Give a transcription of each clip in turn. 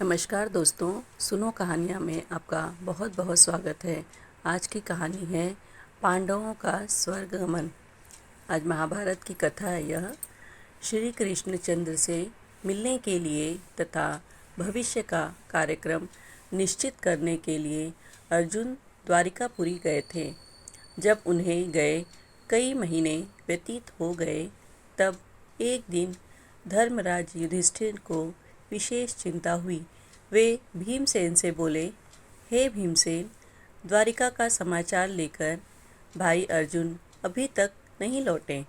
नमस्कार दोस्तों, सुनो कहानियाँ में आपका बहुत बहुत स्वागत है। आज की कहानी है पांडवों का स्वर्गगमन। आज महाभारत की कथा है यह। श्री कृष्णचंद्र से मिलने के लिए तथा भविष्य का कार्यक्रम निश्चित करने के लिए अर्जुन द्वारिकापुरी गए थे। जब उन्हें गए कई महीने व्यतीत हो गए, तब एक दिन धर्मराज युधिष्ठिर को विशेष चिंता हुई। वे भीमसेन से बोले, हे भीमसेन, द्वारिका का समाचार लेकर भाई अर्जुन अभी तक नहीं लौटे,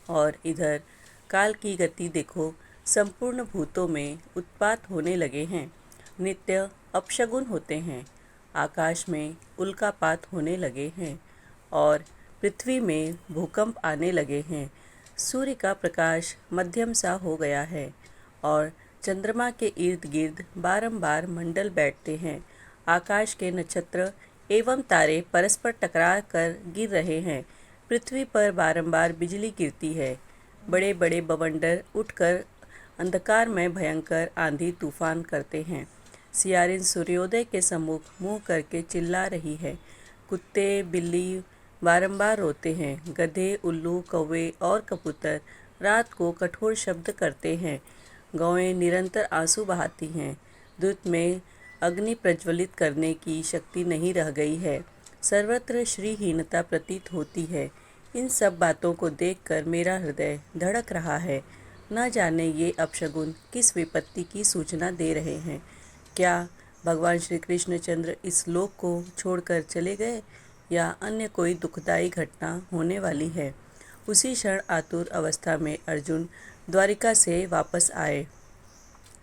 और इधर काल की गति देखो, संपूर्ण भूतों में उत्पात होने लगे हैं। नित्य अपशगुन होते हैं, आकाश में उल्कापात होने लगे हैं और पृथ्वी में भूकंप आने लगे हैं। सूर्य का प्रकाश मध्यम सा हो गया है और चंद्रमा के इर्द गिर्द बारंबार मंडल बैठते हैं। आकाश के नक्षत्र एवं तारे परस्पर टकरा कर गिर रहे हैं। पृथ्वी पर बारंबार बिजली गिरती है। बड़े बड़े बवंडर उठकर अंधकार में भयंकर आंधी तूफान करते हैं। सियारिन सूर्योदय के सम्मुख मुंह करके चिल्ला रही है। कुत्ते बिल्ली बारंबार रोते हैं। गधे, उल्लू, कौवे और कबूतर रात को कठोर शब्द करते हैं। गौएं निरंतर आंसू बहाती हैं। दूत में अग्नि प्रज्वलित करने की शक्ति नहीं रह गई है। सर्वत्र श्रीहीनता प्रतीत होती है। इन सब बातों को देखकर मेरा हृदय धड़क रहा है। न जाने ये अपशगुन किस विपत्ति की सूचना दे रहे हैं। क्या भगवान श्री कृष्णचंद्र इस लोक को छोड़कर चले गए, या अन्य कोई दुखदायी घटना होने वाली है। उसी क्षण आतुर अवस्था में अर्जुन द्वारिका से वापस आए।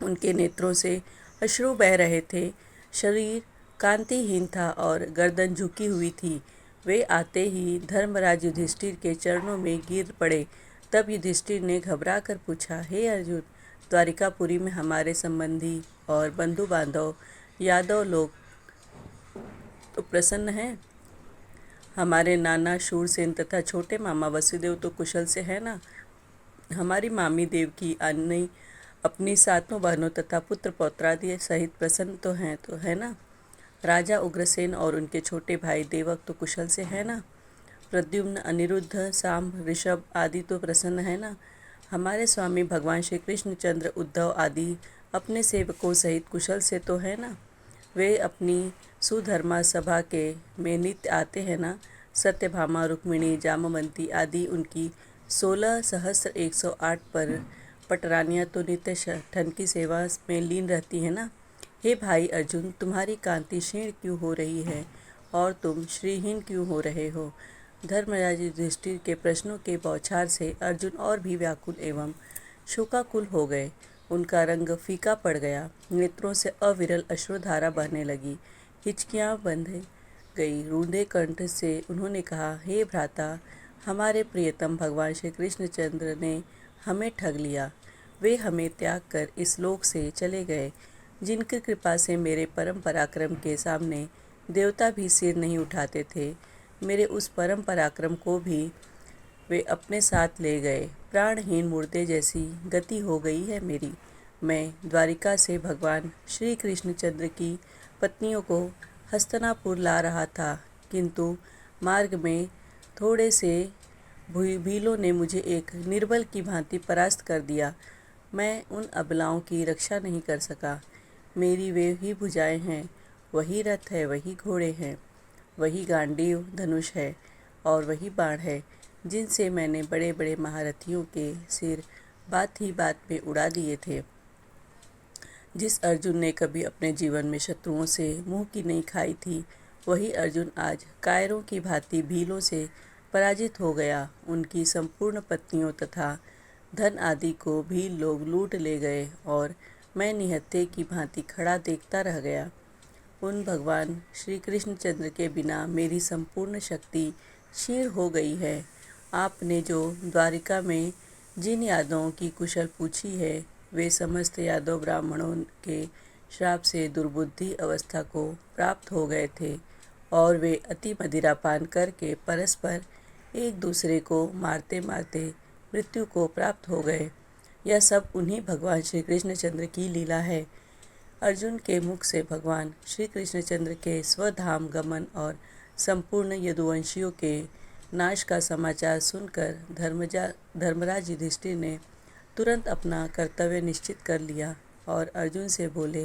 उनके नेत्रों से अश्रु बह रहे थे। शरीर कांतिहीन था और गर्दन झुकी हुई थी। वे आते ही धर्मराज युधिष्ठिर के चरणों में गिर पड़े। तब युधिष्ठिर ने घबरा कर पूछा, हे अर्जुन, द्वारिकापुरी में हमारे संबंधी और बंधु बांधव यादव लोग तो प्रसन्न हैं। हमारे नाना शूरसेन तथा छोटे मामा वसुदेव तो कुशल से है ना। हमारी मामी देवकी अन्य अपनी सातों बहनों तथा पुत्र पौत्रादि सहित प्रसन्न तो है ना। राजा उग्रसेन और उनके छोटे भाई देवक तो कुशल से है ना। प्रद्युम्न, अनिरुद्ध, साम, ऋषभ आदि तो प्रसन्न है ना। हमारे स्वामी भगवान श्री कृष्णचंद्र, उद्धव आदि अपने सेवकों सहित कुशल से तो है ना। वे अपनी सुधर्मा सभा के में नित्य आते हैं ना। सत्यभामा, रुक्मिणी, जामवंती आदि उनकी 16,108 पर पटरानियाँ तो नित्य ठन की सेवा में लीन रहती है ना। हे भाई अर्जुन, तुम्हारी कांति क्षीण क्यों हो रही है और तुम श्रीहीन क्यों हो रहे हो। धर्मराज युधिष्ठिर के प्रश्नों के बौछार से अर्जुन और भी व्याकुल एवं शोकाकुल हो गए। उनका रंग फीका पड़ गया। नेत्रों से अविरल अश्रुधारा बहने लगी। हिचकियाँ बंध गई। रूंधे कंठ से उन्होंने कहा, हे भ्राता, हमारे प्रियतम भगवान श्री कृष्णचंद्र ने हमें ठग लिया। वे हमें त्याग कर इस लोक से चले गए, जिनकी कृपा से मेरे परम पराक्रम के सामने देवता भी सिर नहीं उठाते थे। मेरे उस परम पराक्रम को भी वे अपने साथ ले गए। प्राणहीन मुर्दे जैसी गति हो गई है मेरी। मैं द्वारिका से भगवान श्री कृष्णचंद्र की पत्नियों को हस्तिनापुर ला रहा था, किंतु मार्ग में थोड़े से भीलों ने मुझे एक निर्बल की भांति परास्त कर दिया। मैं उन अबलाओं की रक्षा नहीं कर सका। मेरी वे ही भुजाएं हैं, वही रथ है, वही घोड़े हैं, वही गांडीव धनुष है और वही बाण है, जिनसे मैंने बड़े बड़े महारथियों के सिर बात ही बात में उड़ा दिए थे। जिस अर्जुन ने कभी अपने जीवन में शत्रुओं से मुंह की नहीं खाई थी, वही अर्जुन आज कायरों की भांति भीलों से पराजित हो गया। उनकी संपूर्ण पत्नियों तथा धन आदि को भील लोग लूट ले गए और मैं निहत्थे की भांति खड़ा देखता रह गया। उन भगवान श्री कृष्णचंद्र के बिना मेरी संपूर्ण शक्ति क्षीण हो गई है। आपने जो द्वारिका में जिन यादवों की कुशल पूछी है, वे समस्त यादव ब्राह्मणों के श्राप से दुर्बुद्धि अवस्था को प्राप्त हो गए थे और वे अति मदिरापान करके परस्पर एक दूसरे को मारते मारते मृत्यु को प्राप्त हो गए। यह सब उन्हीं भगवान श्री कृष्णचंद्र की लीला है। अर्जुन के मुख से भगवान श्री कृष्णचंद्र के स्वधाम गमन और संपूर्ण यदुवंशियों के नाश का समाचार सुनकर धर्मराज युधिष्ठिर ने तुरंत अपना कर्तव्य निश्चित कर लिया और अर्जुन से बोले,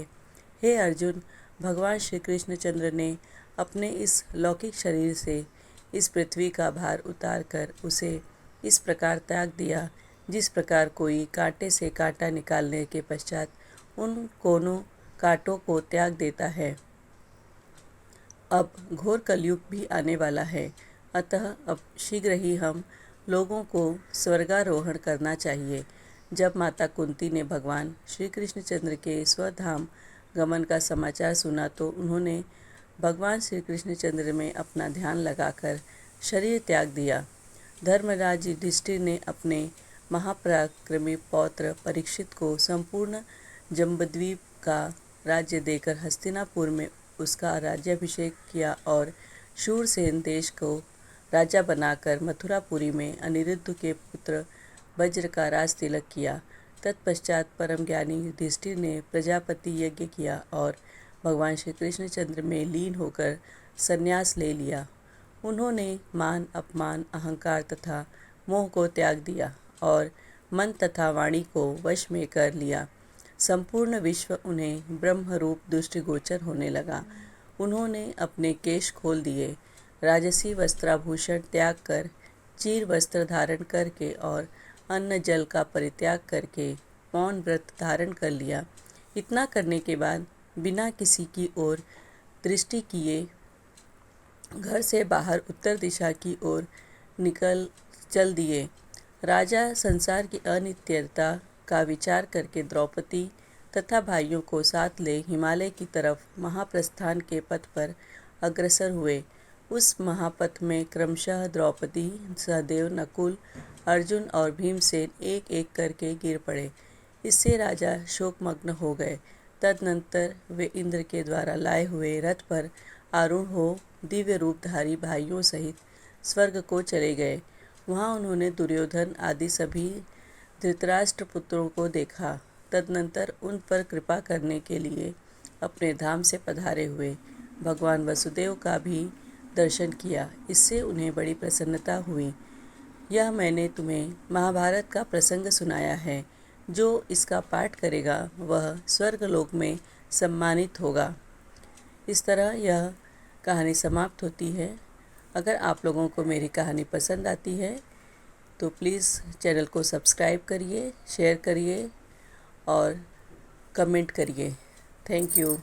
हे अर्जुन, भगवान श्री कृष्णचंद्र ने अपने इस लौकिक शरीर से इस पृथ्वी का भार उतार कर उसे इस प्रकार त्याग दिया जिस प्रकार कोई कांटे से कांटा निकालने के पश्चात उन कोनों कांटों को त्याग देता है। अब घोर कलयुग भी आने वाला है, अतः अब शीघ्र ही हम लोगों को स्वर्गारोहण करना चाहिए। जब माता कुंती ने भगवान श्री कृष्णचंद्र के स्वधाम गमन का समाचार सुना तो उन्होंने भगवान श्री कृष्णचंद्र में अपना ध्यान लगाकर शरीर त्याग दिया। धर्मराज युधिष्ठिर ने अपने महापराक्रमी पौत्र परीक्षित को संपूर्ण जम्बद्वीप का राज्य देकर हस्तिनापुर में उसका राज्याभिषेक किया और शूरसेन देश को राजा बनाकर मथुरापुरी में अनिरुद्ध के पुत्र वज्र का राज तिलक किया। तत्पश्चात परम ज्ञानी युधिष्ठिर ने प्रजापति यज्ञ किया और भगवान श्री कृष्णचंद्र में लीन होकर संन्यास ले लिया। उन्होंने मान, अपमान, अहंकार तथा मोह को त्याग दिया और मन तथा वाणी को वश में कर लिया। संपूर्ण विश्व उन्हें ब्रह्मरूप दृष्टिगोचर होने लगा। उन्होंने अपने केश खोल दिए, राजसी वस्त्राभूषण त्याग कर चीर वस्त्र धारण करके और अन्न जल का परित्याग करके मौन व्रत धारण कर लिया। इतना करने के बाद बिना किसी की ओर दृष्टि किए घर से बाहर उत्तर दिशा की ओर चल दिए। राजा संसार की अनित्यता का विचार करके द्रौपदी तथा भाइयों को साथ ले हिमालय की तरफ महाप्रस्थान के पथ पर अग्रसर हुए। उस महापथ में क्रमशः द्रौपदी, सहदेव, नकुल, अर्जुन और भीमसेन एक एक करके गिर पड़े। इससे राजा शोकमग्न हो गए। तदनंतर वे इंद्र के द्वारा लाए हुए रथ पर आरूढ़ हो दिव्य रूपधारी भाइयों सहित स्वर्ग को चले गए। वहाँ उन्होंने दुर्योधन आदि सभी धृतराष्ट्र पुत्रों को देखा। तदनंतर उन पर कृपा करने के लिए अपने धाम से पधारे हुए भगवान वसुदेव का भी दर्शन किया। इससे उन्हें बड़ी प्रसन्नता हुई। यह मैंने तुम्हें महाभारत का प्रसंग सुनाया है। जो इसका पाठ करेगा वह स्वर्गलोक में सम्मानित होगा। इस तरह यह कहानी समाप्त होती है। अगर आप लोगों को मेरी कहानी पसंद आती है तो प्लीज़ चैनल को सब्सक्राइब करिए, शेयर करिए और कमेंट करिए। Thank you.